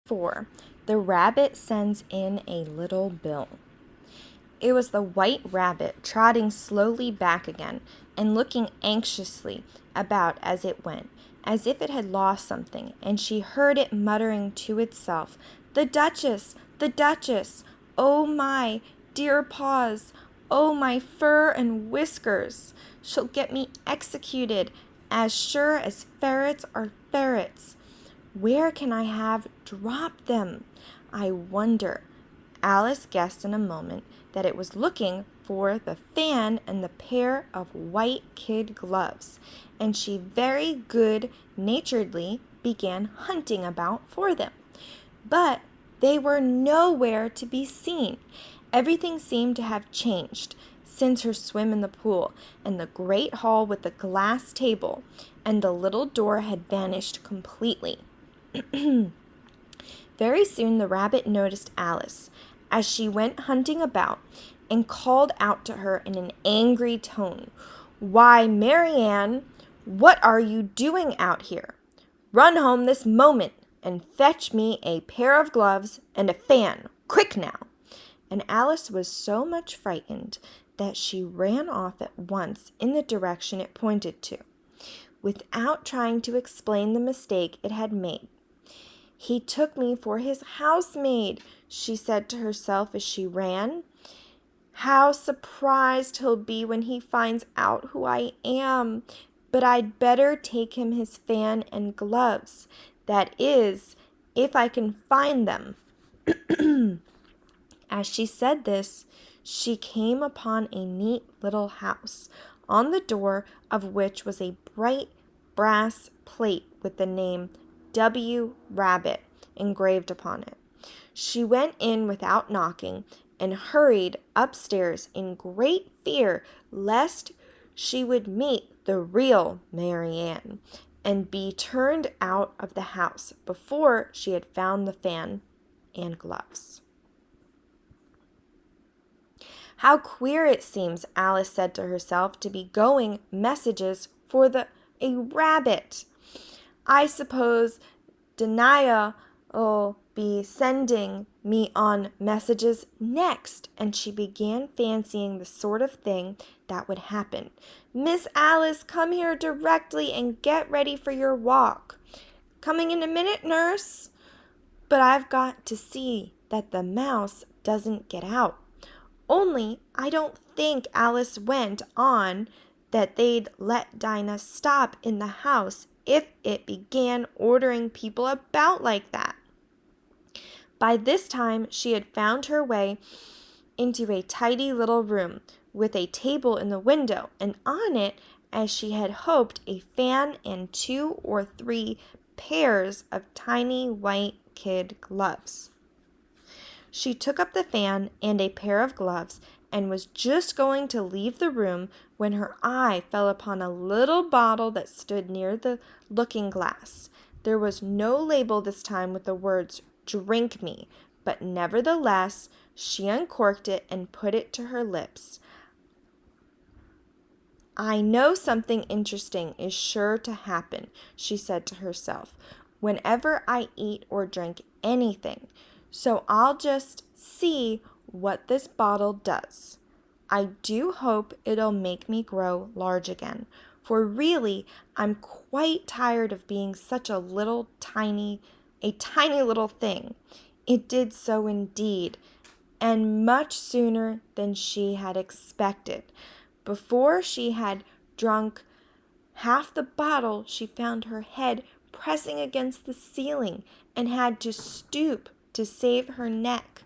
4. The rabbit sends in a little bill. It was the white rabbit trotting slowly back again and looking anxiously about as it went, as if it had lost something, and she heard it muttering to itself, "The Duchess! The Duchess! Oh my dear paws! Oh my fur and whiskers! She'll get me executed, as sure as ferrets are ferrets. Where can I have dropped them? I wonder." Alice guessed in a moment that it was looking for the fan and the pair of white kid gloves, and she very good-naturedly began hunting about for them. But they were nowhere to be seen. Everything seemed to have changed since her swim in the pool, and the great hall with the glass table and the little door had vanished completely. Very soon the rabbit noticed Alice as she went hunting about, and called out to her in an angry tone, "Why, Marianne, what are you doing out here? Run home this moment and fetch me a pair of gloves and a fan, quick now." And Alice was so much frightened that she ran off at once in the direction it pointed to, without trying to explain the mistake it had made. "He took me for his housemaid," she said to herself as she ran. "How surprised he'll be when he finds out who I am. But I'd better take him his fan and gloves. That is, if I can find them." As she said this, she came upon a neat little house, on the door of which was a bright brass plate with the name W. Rabbit engraved upon it. She went in without knocking and hurried upstairs in great fear lest she would meet the real Marianne and be turned out of the house before she had found the fan and gloves. "How queer it seems," Alice said to herself, "to be going messages for a rabbit. I suppose Denia'll be sending me on messages next." And she began fancying the sort of thing that would happen. "Miss Alice, come here directly and get ready for your walk." "Coming in a minute, nurse." "But I've got to see that the mouse doesn't get out. Only I don't think," Alice went on, "that they'd let Dinah stop in the house if it began ordering people about like that." By this time she had found her way into a tidy little room with a table in the window, and on it, as she had hoped, a fan and 2 or 3 pairs of tiny white kid gloves. She took up the fan and a pair of gloves and was just going to leave the room when her eye fell upon a little bottle that stood near the looking-glass. There was no label this time with the words "Drink me," but nevertheless she uncorked it and put it to her lips. "I know something interesting is sure to happen," she said to herself, "whenever I eat or drink anything. So I'll just see what this bottle does. I do hope it'll make me grow large again, for really I'm quite tired of being such a tiny little thing." It did so indeed, and much sooner than she had expected. Before she had drunk half the bottle, she found her head pressing against the ceiling and had to stoop to save her neck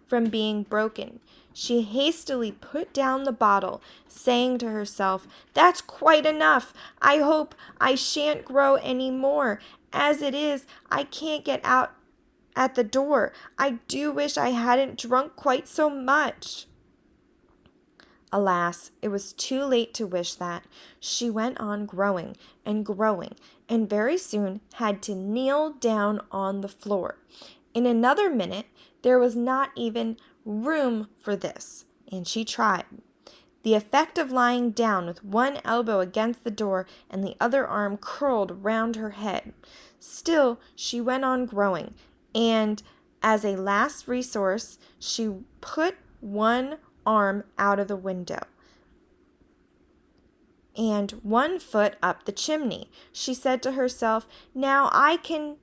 from being broken. She hastily put down the bottle, saying to herself, "That's quite enough. I hope I shan't grow any more. As it is, I can't get out at the door. I do wish I hadn't drunk quite so much." Alas, it was too late to wish that. She went on growing, and very soon had to kneel down on the floor. In another minute there was not even room for this, and she tried. The effect of lying down with one elbow against the door and the other arm curled round her head. Still she went on growing, And as a last resource, she put one arm out of the window and one foot up the chimney. She said to herself, "Now I can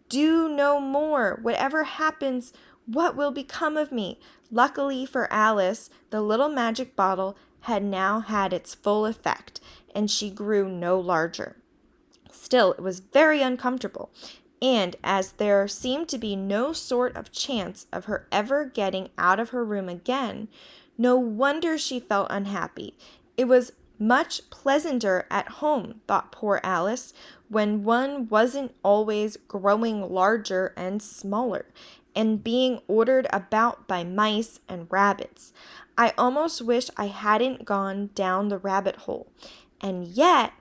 do no more. Whatever happens, what will become of me?" Luckily for Alice, the little magic bottle had now had its full effect, and she grew no larger. Still, it was very uncomfortable, and as there seemed to be no sort of chance of her ever getting out of her room again, no wonder she felt unhappy. It was much pleasanter at home, thought poor Alice, when one wasn't always growing larger and smaller, and being ordered about by mice and rabbits. I almost wish I hadn't gone down the rabbit hole. And yet,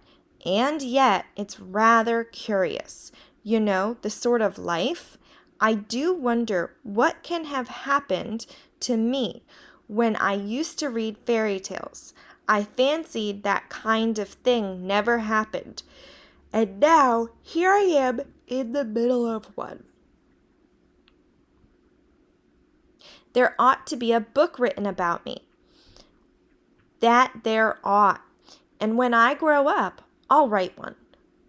it's rather curious. You know, the sort of life. I do wonder what can have happened to me when I used to read fairy tales. I fancied that kind of thing never happened. And now, here I am in the middle of one. There ought to be a book written about me. That there ought. And when I grow up, I'll write one.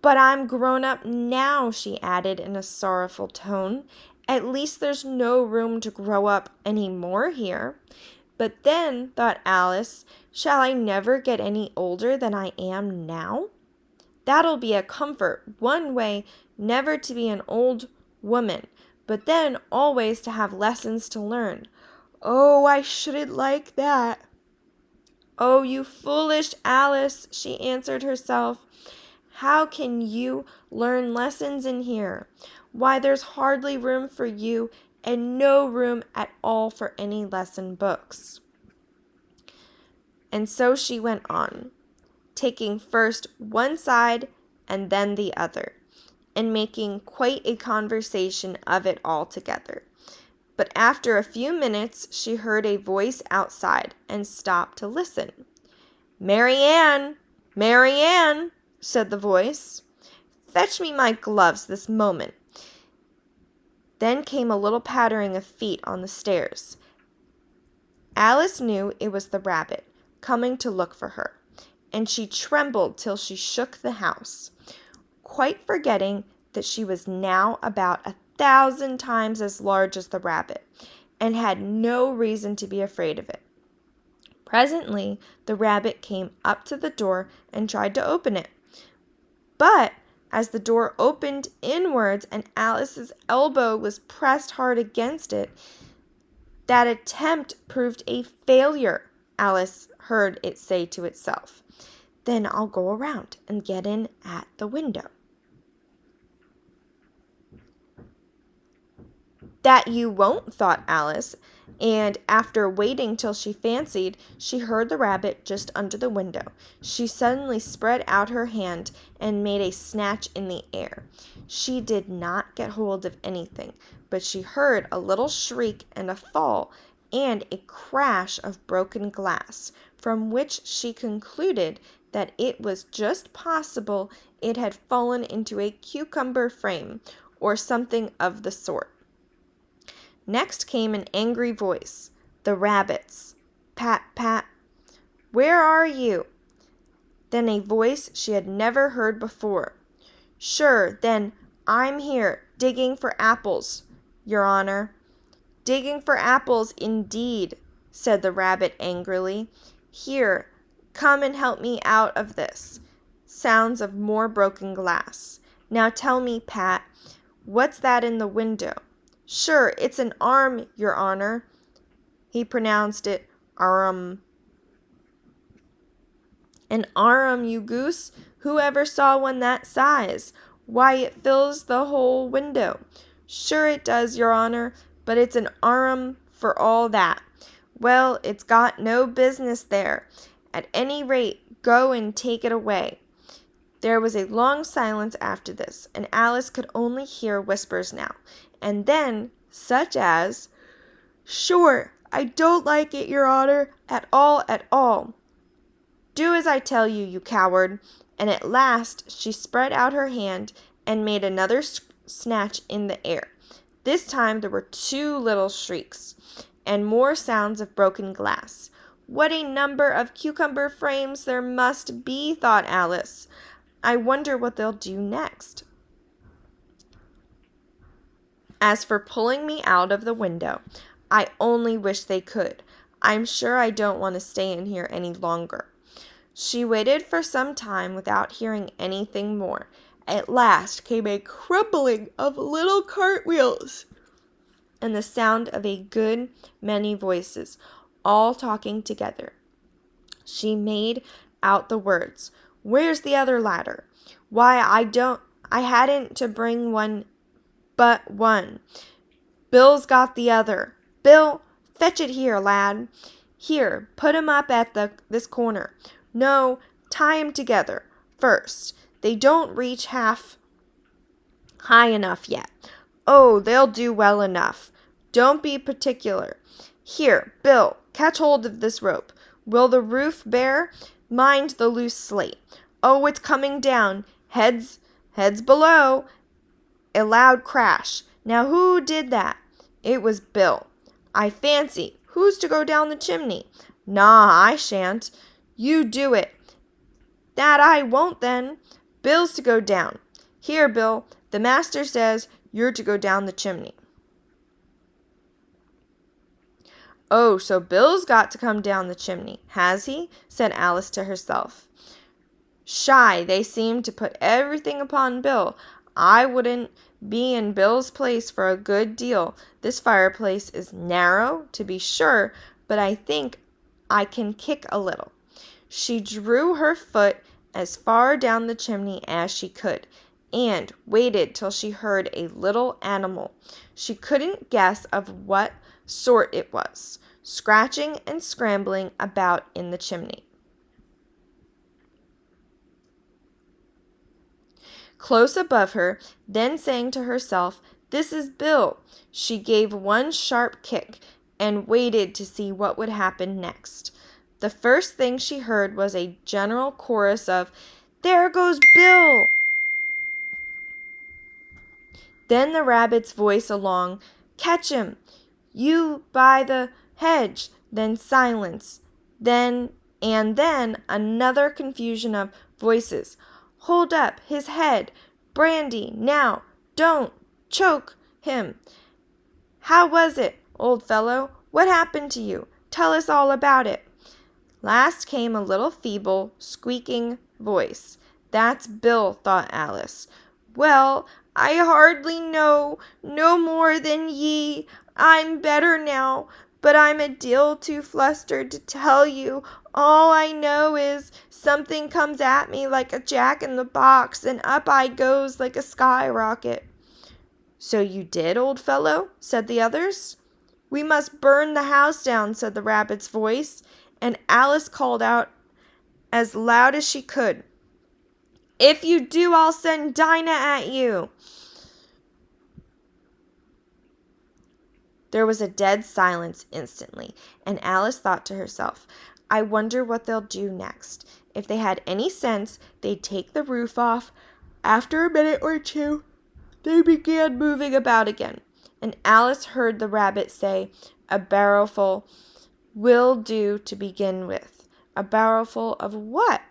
But I'm grown up now, she added in a sorrowful tone. At least there's no room to grow up any more here. But then, thought Alice, shall I never get any older than I am now? That'll be a comfort, one way never to be an old woman, but then always to have lessons to learn. Oh, I shouldn't like that. Oh, you foolish Alice, she answered herself. How can you learn lessons in here? Why, there's hardly room for you and no room at all for any lesson books. And so she went on, taking first one side and then the other, and making quite a conversation of it all together. But after a few minutes, she heard a voice outside and stopped to listen. "Mary Ann, Mary Ann," said the voice. "Fetch me my gloves this moment." Then came a little pattering of feet on the stairs. Alice knew it was the rabbit, coming to look for her, and she trembled till she shook the house, quite forgetting that she was now about 1,000 times as large as the rabbit, and had no reason to be afraid of it. Presently, the rabbit came up to the door and tried to open it. But as the door opened inwards and Alice's elbow was pressed hard against it, that attempt proved a failure, Alice heard it say to itself. Then I'll go around and get in at the window. That you won't, thought Alice, and after waiting till she fancied she heard the rabbit just under the window, she suddenly spread out her hand and made a snatch in the air. She did not get hold of anything, but she heard a little shriek and a fall and a crash of broken glass, from which she concluded that it was just possible it had fallen into a cucumber frame, or something of the sort. Next came an angry voice, the rabbit's. "Pat, pat, where are you?" Then a voice she had never heard before. "Sure, then, I'm here, digging for apples, Your Honor." "Digging for apples, indeed," said the rabbit angrily. "Here, come and help me out of this." Sounds of more broken glass. "Now tell me, Pat, what's that in the window?" "Sure, it's an arm, Your Honor." He pronounced it arum. "An arum, you goose? Who ever saw one that size? Why, it fills the whole window." "Sure it does, Your Honor, but it's an arum for all that." "Well, it's got no business there. At any rate, go and take it away." There was a long silence after this, and Alice could only hear whispers now, and then such as, "Sure, I don't like it, Your Honor, at all, at all." "Do as I tell you, you coward." And at last she spread out her hand and made another snatch in the air. This time there were 2 little shrieks and more sounds of broken glass. What a number of cucumber frames there must be, thought Alice. I wonder what they'll do next. As for pulling me out of the window, I only wish they could. I'm sure I don't want to stay in here any longer. She waited for some time without hearing anything more. At last came a crumbling of little cartwheels and the sound of a good many voices, all talking together. She made out the words, "Where's the other ladder? Why, I hadn't to bring one but one. Bill's got the other. Bill, fetch it here, lad. Here, put 'em up at this corner. No, tie 'em together first. They don't reach half high enough yet. Oh, they'll do well enough. Don't be particular. Here, Bill, catch hold of this rope. Will the roof bear? Mind the loose slate. Oh, it's coming down. Heads below." A loud crash. Now who did that? It was Bill. "I fancy. Who's to go down the chimney?" "Nah, I shan't." "You do it." "That I won't then. Bill's to go down." "Here, Bill, the master says you're to go down the chimney." "Oh, so Bill's got to come down the chimney, has he?" said Alice to herself. "Shy, they seem to put everything upon Bill. I wouldn't be in Bill's place for a good deal. This fireplace is narrow, to be sure, but I think I can kick a little." She drew her foot as far down the chimney as she could, and waited till she heard a little animal. She couldn't guess of what sort it was, scratching and scrambling about in the chimney. Close above her, then saying to herself, "This is Bill," she gave one sharp kick and waited to see what would happen next. The first thing she heard was a general chorus of, "There goes Bill!" Then the rabbit's voice along, "Catch him! You by the hedge!" Then silence. Then another confusion of voices. "Hold up his head! Brandy, now! Don't choke him! How was it, old fellow? What happened to you? Tell us all about it." Last came a little feeble, squeaking voice. "That's Bill," thought Alice. "Well, I hardly know no more than ye. I'm better now, but I'm a deal too flustered to tell you. All I know is something comes at me like a jack-in-the-box, and up I goes like a skyrocket." "So you did, old fellow?" said the others. "We must burn the house down," said the rabbit's voice, and Alice called out as loud as she could, "If you do, I'll send Dinah at you." There was a dead silence instantly, and Alice thought to herself, "I wonder what they'll do next. If they had any sense, they'd take the roof off." After a minute or two, they began moving about again, and Alice heard the rabbit say, "A barrowful will do to begin with." A barrowful of what?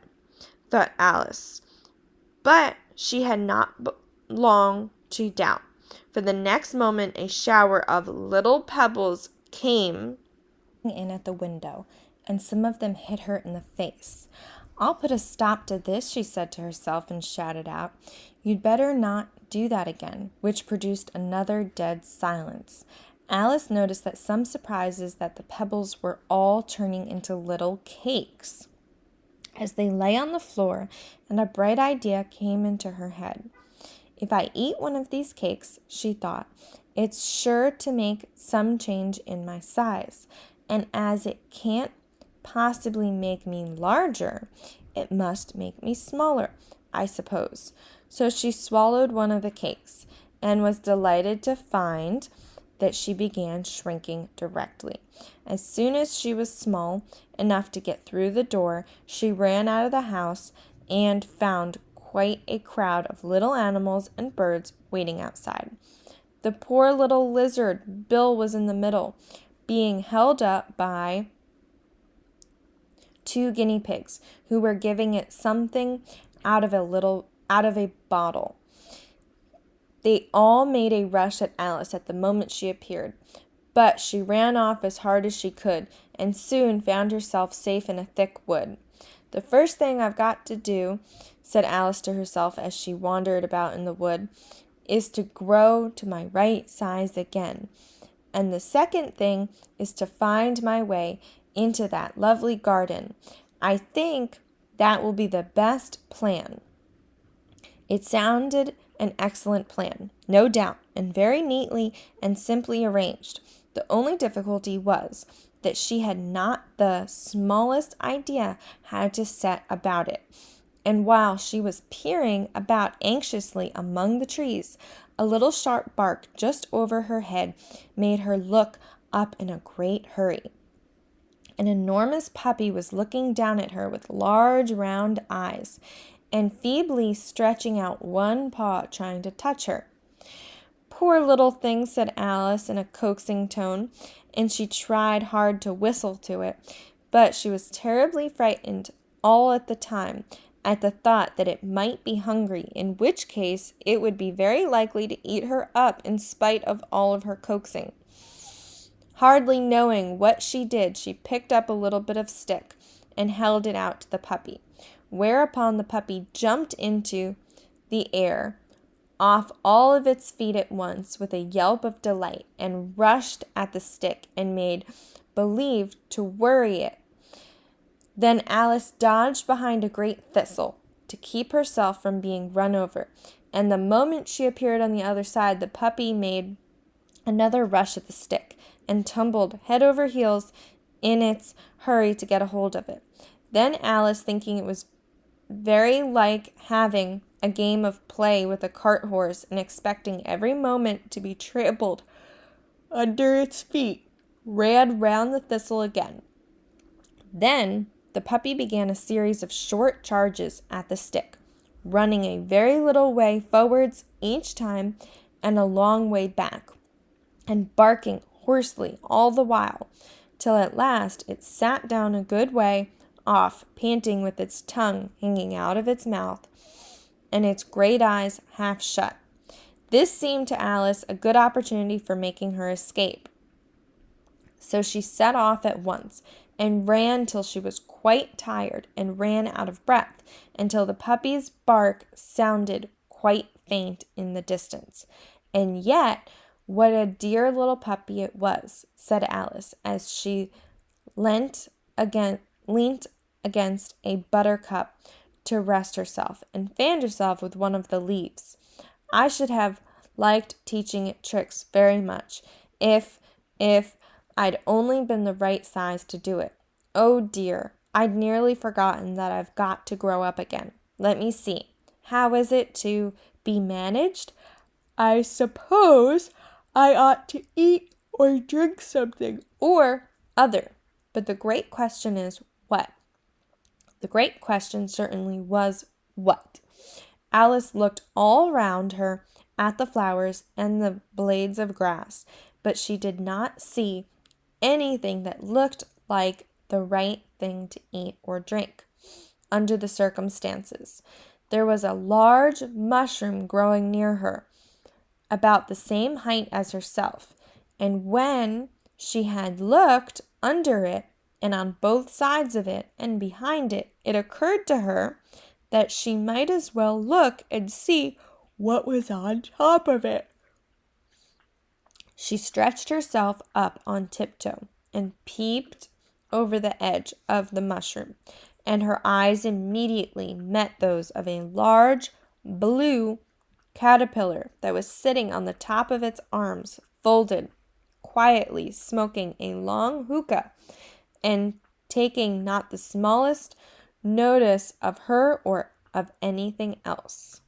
thought Alice. But she had not long to doubt, for the next moment a shower of little pebbles came in at the window, and some of them hit her in the face. "I'll put a stop to this," she said to herself, and shouted out, "You'd better not do that again," which produced another dead silence. Alice noticed that some surprises that the pebbles were all turning into little cakes as they lay on the floor, and a bright idea came into her head. "If I eat one of these cakes," she thought, "it's sure to make some change in my size, and as it can't possibly make me larger, it must make me smaller, I suppose." So she swallowed one of the cakes, and was delighted to find that she began shrinking directly. As soon as she was small enough to get through the door, she ran out of the house and found quite a crowd of little animals and birds waiting outside. The poor little lizard, Bill, was in the middle, being held up by 2 guinea pigs who were giving it something out of a bottle. They all made a rush at Alice at the moment she appeared, but she ran off as hard as she could and soon found herself safe in a thick wood. "The first thing I've got to do," said Alice to herself as she wandered about in the wood, "is to grow to my right size again. And the second thing is to find my way into that lovely garden. I think that will be the best plan." It sounded an excellent plan, no doubt, and very neatly and simply arranged. The only difficulty was that she had not the smallest idea how to set about it. And while she was peering about anxiously among the trees, a little sharp bark just over her head made her look up in a great hurry. An enormous puppy was looking down at her with large round eyes, and feebly stretching out one paw trying to touch her. "Poor little thing," said Alice in a coaxing tone, and she tried hard to whistle to it, but she was terribly frightened all at the time at the thought that it might be hungry, in which case it would be very likely to eat her up in spite of all of her coaxing. Hardly knowing what she did, she picked up a little bit of stick and held it out to the puppy, whereupon the puppy jumped into the air off all of its feet at once with a yelp of delight and rushed at the stick and made believe to worry it. Then Alice dodged behind a great thistle to keep herself from being run over, and the moment she appeared on the other side, the puppy made another rush at the stick and tumbled head over heels in its hurry to get a hold of it. Then Alice, thinking it was very like having a game of play with a cart horse and expecting every moment to be trampled under its feet, ran round the thistle again. Then the puppy began a series of short charges at the stick, running a very little way forwards each time and a long way back, and barking hoarsely all the while, till at last it sat down a good way off, panting with its tongue hanging out of its mouth and its great eyes half shut. This seemed to Alice a good opportunity for making her escape. So she set off at once and ran till she was quite tired and ran out of breath until the puppy's bark sounded quite faint in the distance. "And yet, what a dear little puppy it was," said Alice as she leant against a buttercup to rest herself and fanned herself with one of the leaves. "I should have liked teaching it tricks very much if I'd only been the right size to do it. Oh dear, I'd nearly forgotten that I've got to grow up again. Let me see. How is it to be managed? I suppose I ought to eat or drink something or other. But the great question is what?" The great question certainly was what. Alice looked all round her at the flowers and the blades of grass, but she did not see anything that looked like the right thing to eat or drink under the circumstances. There was a large mushroom growing near her, about the same height as herself, and when she had looked under it and on both sides of it and behind it, it occurred to her that she might as well look and see what was on top of it. She stretched herself up on tiptoe and peeped over the edge of the mushroom, and her eyes immediately met those of a large blue caterpillar that was sitting on the top of its arms, folded, quietly smoking a long hookah and taking not the smallest notice of her or of anything else.